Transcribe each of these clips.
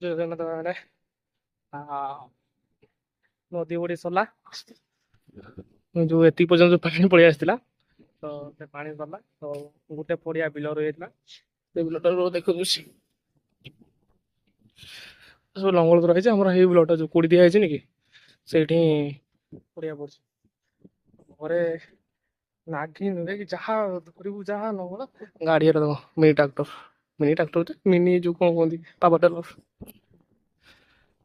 ମାନେ ନଦୀ ବଢି ସରିଲା ଯୋଉ ଏତିକି ପର୍ଯ୍ୟନ୍ତ ପାଣି ପଳେଇ ଆସିଥିଲା ତ ସେ ପାଣି ସରିଲା ତ ଗୋଟେ ପଡିଆ ବିଲ ରହିଯାଇଥିଲା ସେ ବିଲଟାରୁ ଦେଖୁଛୁ ସବୁ ଲଙ୍ଗଳ ରହିଛି ଆମର ଏଇ ବିଲଟା ଯୋଉ କୋଡି ଦିଆ ହେଇଛି କି ସେଇଠି ପଡିଆ ପଡୁଛି ଘରେ ନାଗିନ କି ଯାହା ଧରିବୁ ଯାହା ଲଙ୍ଗଳ ଗାଡିରେ ଦବ ମିନି ଟ୍ରାକ୍ଟର ମିନି ଯୋଉ କଣ କୁହନ୍ତି ପାୱାର ଟେଲର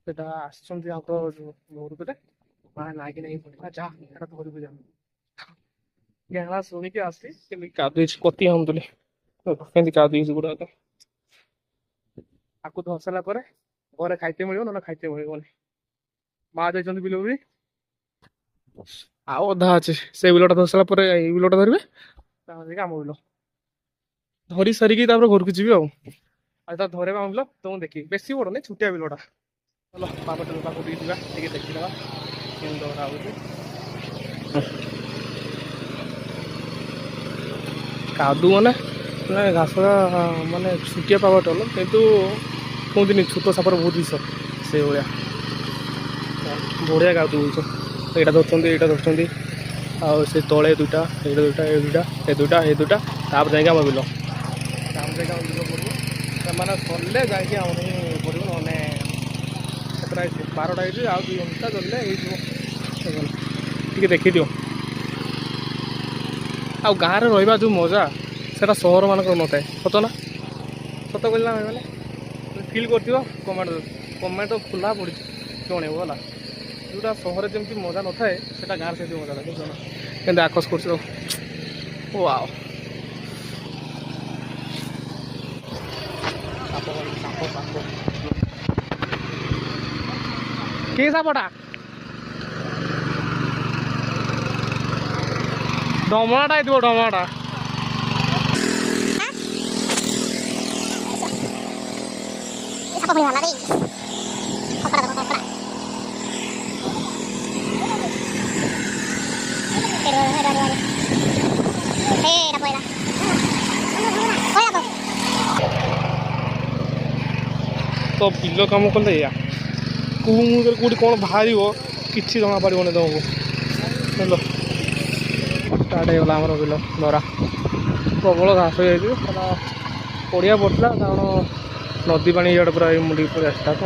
ସେଟା ଆସିଛନ୍ତି ଆମର ଯୋଉ ଘରକୁ ନାଗି ନାଗି ପଡିଲା ଯାହା ସେଟା ଧରିବୁ ଯା ଗାଁ ଶୁଣିକି ଆସି କେମିତି କାଦୁଛି କତି ଆଣୁଥିଲି କେମିତି କାଦୁଛି ଗୁଡାକ ଆକୁ ଧରି ସାରିଲା ପରେ ଘରେ ଖାଇତେ ମିଳିବ ନହେଲେ ଖାଇତେ ମିଳିବନି ମା ଯାଇଛନ୍ତି ବିଲକୁ ବି ଆଉ ଅଧା ଅଛି ସେ ବିଲଟା ଧରି ସାରିଲା ପରେ ଏଇ ବିଲଟା ଧରିବେ ତାପରେ ଯାଇକି ଆମ ବିଲ ଧରି ସାରିକି ତାପରେ ଘରକୁ ଯିବି ଆଉ ତା ଧରିବା ଆମ ବିଲ ତ ମୁଁ ଦେଖିବି ବେଶୀ ବଡ ନାଇଁ ଛୋଟିଆ ବିଲଟା ଭଲ ପାପଟେ ପାଖକୁ ଟିକେ ଯିବା ଟିକେ ଦେଖିଦେବା କେମିତି ଧରା ହଉଛି କାଦୁ ମାନେ ଘାସଟା ମାନେ ଛୋଟିଆ ପାୱାର ଟେଲର କିନ୍ତୁ କୁହନ୍ତିନି ଛୋଟ ସାପର ବହୁତ ବିଷ ସେଇଭଳିଆ ବଢିଆ କାଦୁ ହଉଛ ଏଇଟା ଧରୁଛନ୍ତି ଆଉ ସେ ତଳେ ଦୁଇଟା ଏଇଟା ଦୁଇଟା ଏ ଦୁଇଟା ତାପରେ ଯାଇକି ଆମ ବିଲ ତାପରେ ଯାଇକି ଆମ ବିଲ ପଡ଼ିବ ସେମାନେ ସରିଲେ ଯାଇକି ଆମ ପଡ଼ିବ ନହେଲେ କେତେଟା ହେଇଛି 12ଟା ହେଇଛି ଆଉ 2 ଘଣ୍ଟା ଧରିଲେ ହେଇଯିବ ଟିକେ ଦେଖିଦିଅ ଆଉ ଗାଁରେ ରହିବା ଯେଉଁ ମଜା ସେଟା ସହରମାନଙ୍କର ନଥାଏ ସତ ନା ସତ କହିଲା ମାନେ ଫିଲ୍ କରିଥିବ କମେଣ୍ଟ ଖୋଲା ପଡ଼ିଛି ଜଣେଇବ ହେଲା ଯେଉଁଟା ସହରରେ ଯେମିତି ମଜା ନଥାଏ ସେଟା ଗାଁରେ ସେମିତି ମଜା ଥାଏ ବୁଝୁଛ ନା କେମିତି ଆକର୍ଷ କରୁଛି ଓ ଆଉ ସାପ କି ସାପଟା ଡମଣାଟା ହେଇଥିବ ଡମଣାଟା ସାପ ପୁଣି ବାହାରିଲା କଙ୍କଡ଼ା କଙ୍କଡ଼ା ତ ବିଲ କାମ କଲେ ଏଇଆ କେଉଁ ମୁହୂର୍ତ୍ତରେ କେଉଁଠି କ'ଣ ବାହାରିବ କିଛି ଜଣା ପଡ଼ିବନି ତୁମକୁ ବୁଝିଲ ଷ୍ଟାର୍ଟ ହେଇଗଲା ଆମର ବିଲ ଧରା ପ୍ରବଳ ଘାସ ହେଇଯାଇଛି ସେଟା ପଡ଼ିଆ ପଡ଼ିଥିଲା କାରଣ ନଦୀ ପାଣି ଇଆଡ଼େ ପୁରା ଏଇ ମୁଣ୍ଡିକି ପଳେଇ ଆସିଥିଲା ତ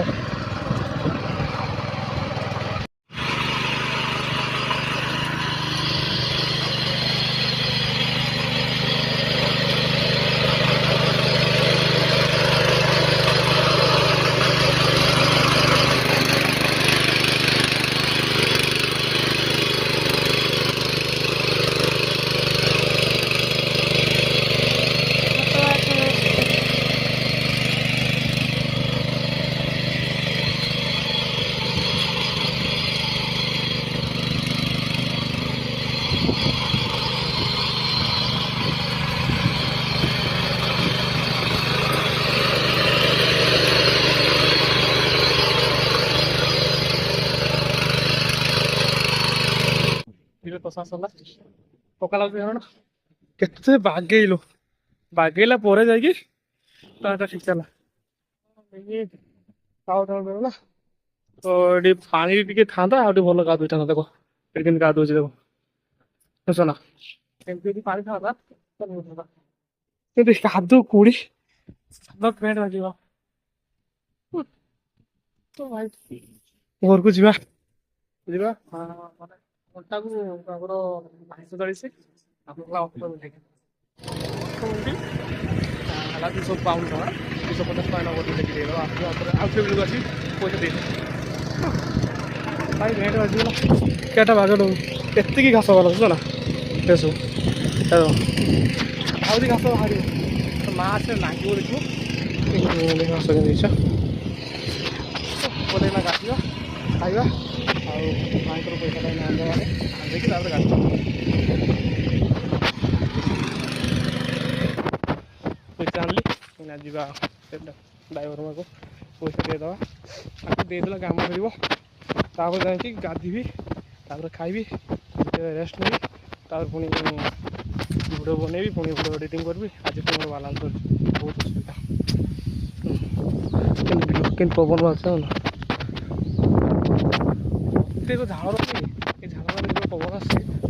କଷା ସରିଲା ପକାଲା କଣ କେତେ ବାଗେଇଲା ପରେ ଯାଇକି ତାଟା ଠିକ ହେଲା ନା ତ ଏଠି ପାଣି ଟିକେ ଥାନ୍ତା ଆଉ ଟିକେ ଭଲ ଗାଧୋଇଥାନ୍ତା ଦେଖ ଏଠି କେମିତି ଗାଧୋଉଛି ଦେଖ ବୁଝୁଛ ନା ଏମିତି ଯଦି ପାଣି ଥାନ୍ତା କିନ୍ତୁ କାଦୁ କୁଡି ପେଣ୍ଟ ବାଜିବ ତ ଭାଇ ଘରକୁ ଯିବା ଘଣ୍ଟାକୁ ଆମର 240 ହେଲା 200 ପାଉଣ୍ଡ ଟଙ୍କା 250 ଟଙ୍କା ନଗଦ ଦେଖି ଦେଇଦେବା ଆଉ ବିଲକୁ ଆସି ପଇସା ଦେଇଦେବା ଭାଇ ଭେଟ ବାଜିଗଲା କେଟା ବାଗ ଦଉ ଏତିକି ଘାସ ଗଲା ବୁଝୁଛ ନା ଏସବୁ ଆହୁରି ଘାସ ବାହାରିବ ମା ଆସିଲେ ଲାଗିବ ଦେଖିବ ଘାସ କେମିତି ଇଚ୍ଛା ନା କାଟିବା ଖାଇବା ଆଉ ମାଙ୍କର ପଇସା ଆଣିଦେବା ଆଣିଦେଇକି ତାପରେ ଗାଡ଼ି ପଇସା ଆଣିଲି ନା ଯିବା ଡ୍ରାଇଭର ପାଖକୁ ପଇସା ଦେଇଦେବା ତାକୁ ଦେଇଦେଲେ କାମ କରିବ ତାପରେ ଯାଇକି ଗାଧିବି ତାପରେ ଖାଇବି ରେଷ୍ଟ ନେବି ତାପରେ ପୁଣି ଭିଡ଼ିଓ ବନେଇବି ପୁଣି ଭିଡ଼ିଓ ଏଡ଼ିଟିଂ କରିବି ଆଜି ପୁଣି ମୋର ବାଲାନ୍ସ ଅଛି ବହୁତ ଅସୁବିଧା କିନ୍ତୁ ପବନ ବାଜୁଛି ନା ଏତେ ଝାଳ ରହୁଛି ଏ ଝାଳ ପବନ ଆସୁଛି